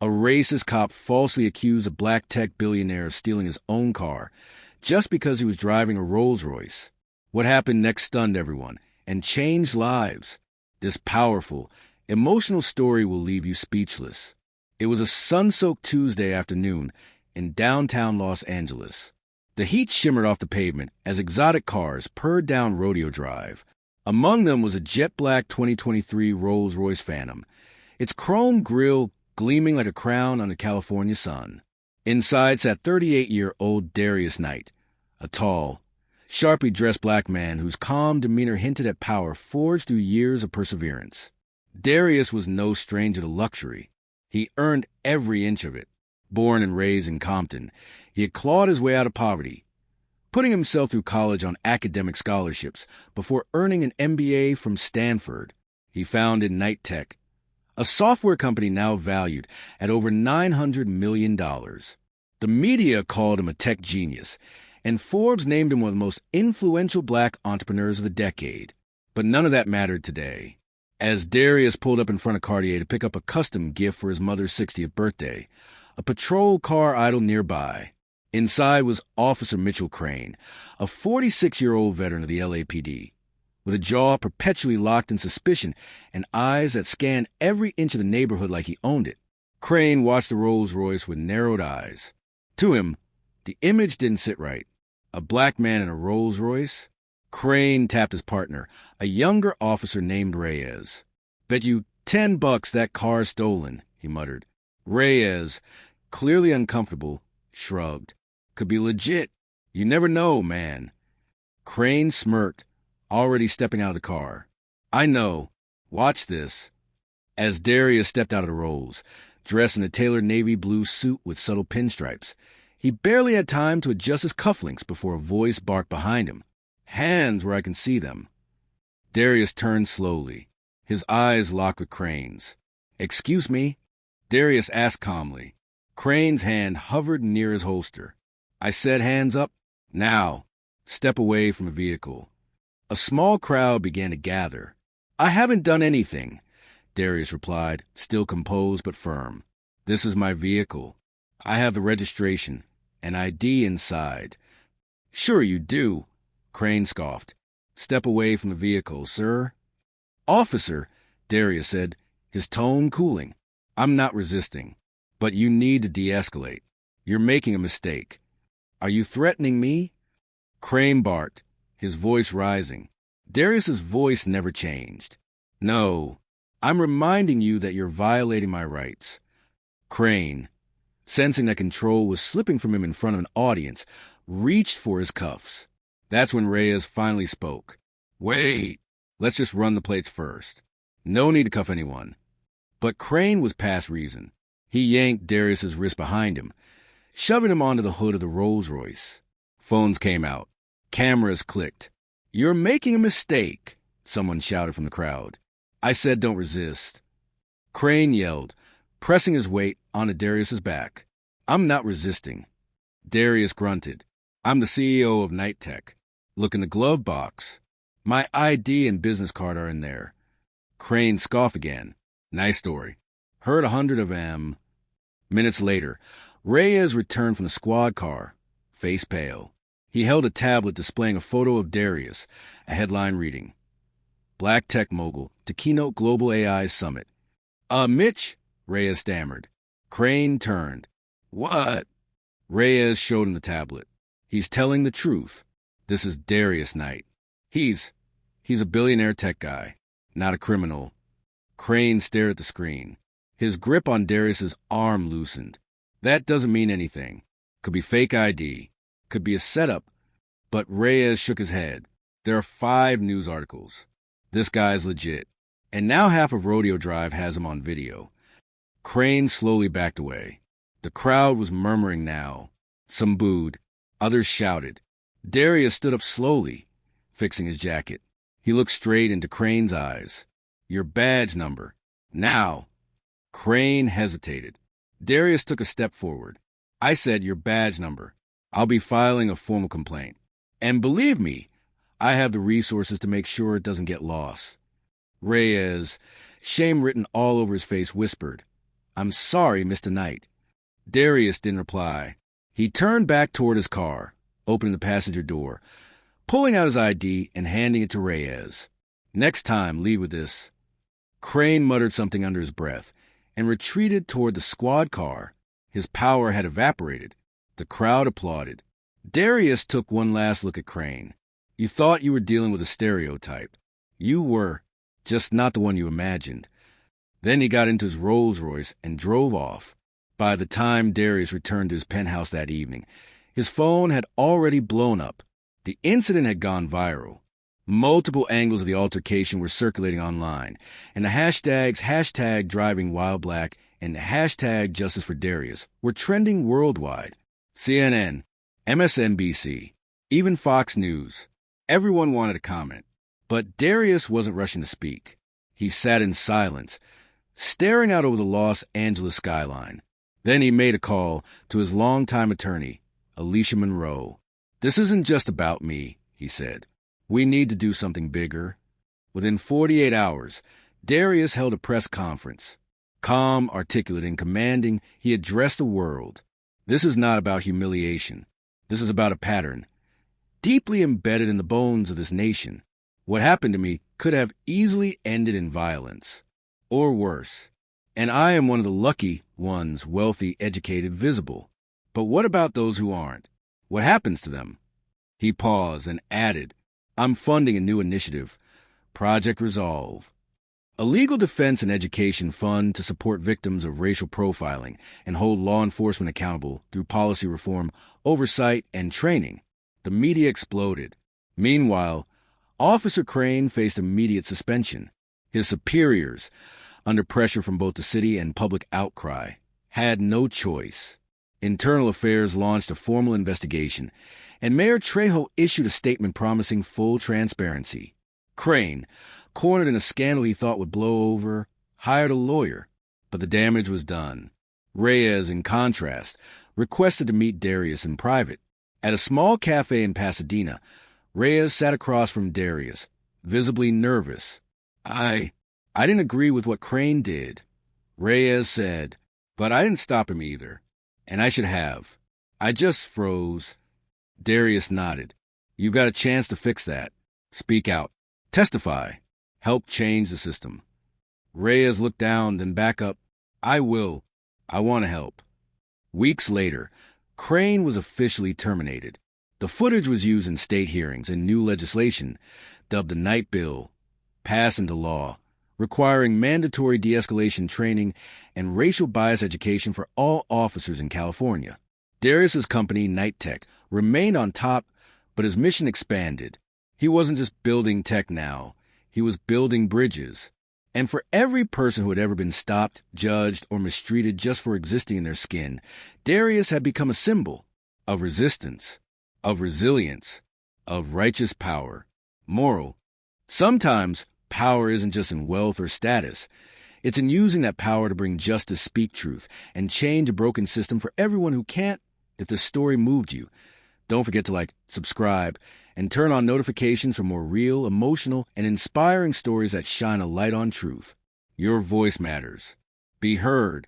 A racist cop falsely accused a black tech billionaire of stealing his own car just because he was driving a Rolls-Royce. What happened next stunned everyone and changed lives. This powerful, emotional story will leave you speechless. It was a sun-soaked Tuesday afternoon in downtown Los Angeles. The heat shimmered off the pavement as exotic cars purred down Rodeo Drive. Among them was a jet-black 2023 Rolls-Royce Phantom, its chrome grille gleaming like a crown on the California sun. Inside sat 38-year-old Darius Knight, a tall, sharply dressed black man whose calm demeanor hinted at power forged through years of perseverance. Darius was no stranger to luxury. He earned every inch of it. Born and raised in Compton, he had clawed his way out of poverty, putting himself through college on academic scholarships before earning an MBA from Stanford. He founded Knight Tech, a software company now valued at over $900 million. The media called him a tech genius, and Forbes named him one of the most influential black entrepreneurs of the decade. But none of that mattered today. As Darius pulled up in front of Cartier to pick up a custom gift for his mother's 60th birthday, a patrol car idled nearby. Inside was Officer Mitchell Crane, a 46-year-old veteran of the LAPD. With a jaw perpetually locked in suspicion and eyes that scanned every inch of the neighborhood like he owned it, Crane watched the Rolls-Royce with narrowed eyes. To him, the image didn't sit right. A black man in a Rolls-Royce? Crane tapped his partner, a younger officer named Reyes. "Bet you $10 that car's stolen," he muttered. Reyes, clearly uncomfortable, shrugged. "Could be legit. You never know, man." Crane smirked, already stepping out of the car. "I know. Watch this." As Darius stepped out of the Rolls, dressed in a tailored navy blue suit with subtle pinstripes, he barely had time to adjust his cufflinks before a voice barked behind him. "Hands where I can see them." Darius turned slowly, his eyes locked with Crane's. "Excuse me?" Darius asked calmly. Crane's hand hovered near his holster. "I said hands up. Now, step away from the vehicle." A small crowd began to gather. "I haven't done anything," Darius replied, still composed but firm. "This is my vehicle. I have the registration, an ID inside." "Sure you do," Crane scoffed. "Step away from the vehicle, sir." "Officer," Darius said, his tone cooling, "I'm not resisting, but you need to de-escalate. You're making a mistake." "Are you threatening me?" Crane barked, his voice rising. Darius's voice never changed. "No, I'm reminding you that you're violating my rights." Crane, sensing that control was slipping from him in front of an audience, reached for his cuffs. That's when Reyes finally spoke. "Wait, let's just run the plates first. No need to cuff anyone." But Crane was past reason. He yanked Darius's wrist behind him, shoving him onto the hood of the Rolls-Royce. Phones came out. Cameras clicked. "You're making a mistake," someone shouted from the crowd. "I said don't resist." Crane yelled, pressing his weight onto Darius's back. "I'm not resisting." Darius grunted. "I'm the CEO of Knight Tech. Look in the glove box. My ID and business card are in there." Crane scoffed again. "Nice story. Heard 100 of them." Minutes later, Reyes returned from the squad car, face pale. He held a tablet displaying a photo of Darius, a headline reading, "Black Tech Mogul to Keynote Global AI Summit." Mitch," Reyes stammered. Crane turned. "What?" Reyes showed him the tablet. "He's telling the truth. This is Darius Knight. He's a billionaire tech guy, not a criminal." Crane stared at the screen. His grip on Darius's arm loosened. "That doesn't mean anything. Could be fake ID. Could be a setup." But Reyes shook his head. "There are 5 news articles. This guy's legit. And now half of Rodeo Drive has him on video." Crane slowly backed away. The crowd was murmuring now. Some booed. Others shouted. Darius stood up slowly, fixing his jacket. He looked straight into Crane's eyes. "Your badge number. Now." Crane hesitated. Darius took a step forward. "I said your badge number. I'll be filing a formal complaint. And believe me, I have the resources to make sure it doesn't get lost." Reyes, shame written all over his face, whispered, I'm sorry, Mr. Knight. Darius didn't reply. He turned back toward his car, opening the passenger door, pulling out his ID and handing it to Reyes. Next time, leave with this. Crane muttered something under his breath and retreated toward the squad car. His power had evaporated. The crowd applauded. Darius took one last look at Crane. You thought you were dealing with a stereotype. You were, just not the one you imagined. Then he got into his Rolls-Royce and drove off. By the time Darius returned to his penthouse that evening, his phone had already blown up. The incident had gone viral. Multiple angles of the altercation were circulating online, and the hashtags #DrivingWhileBlack and #JusticeForDarius were trending worldwide. CNN, MSNBC, even Fox News. Everyone wanted to comment. But Darius wasn't rushing to speak. He sat in silence, staring out over the Los Angeles skyline. Then he made a call to his longtime attorney, Alicia Monroe. This isn't just about me, he said. We need to do something bigger. Within 48 hours, Darius held a press conference. Calm, articulate, and commanding, he addressed the world. This is not about humiliation. This is about a pattern, deeply embedded in the bones of this nation. What happened to me could have easily ended in violence, or worse. And I am one of the lucky ones, wealthy, educated, visible. But what about those who aren't? What happens to them? He paused and added, I'm funding a new initiative, Project Resolve, a legal defense and education fund to support victims of racial profiling and hold law enforcement accountable through policy reform, oversight, and training. The media exploded. Meanwhile, Officer Crane faced immediate suspension. His superiors, under pressure from both the city and public outcry, had no choice. Internal Affairs launched a formal investigation, and Mayor Trejo issued a statement promising full transparency. Crane, cornered in a scandal he thought would blow over, hired a lawyer, but the damage was done. Reyes, in contrast, requested to meet Darius in private. At a small cafe in Pasadena, Reyes sat across from Darius, visibly nervous. I didn't agree with what Crane did, Reyes said, but I didn't stop him either. And I should have. I just froze. Darius nodded. You've got a chance to fix that. Speak out. Testify. Help change the system. Reyes looked down, then back up. I will. I want to help. Weeks later, Crane was officially terminated. The footage was used in state hearings and new legislation, dubbed the Knight Bill, passed into law, requiring mandatory de-escalation training and racial bias education for all officers in California. Darius's company, Knight Tech, remained on top, but his mission expanded. He wasn't just building tech now. He was building bridges. And for every person who had ever been stopped, judged, or mistreated just for existing in their skin, Darius had become a symbol of resistance, of resilience, of righteous power. Moral: sometimes power isn't just in wealth or status. It's in using that power to bring justice, speak truth, and change a broken system for everyone who can't. If this story moved you, don't forget to like, subscribe, and turn on notifications for more real, emotional, and inspiring stories that shine a light on truth. Your voice matters. Be heard.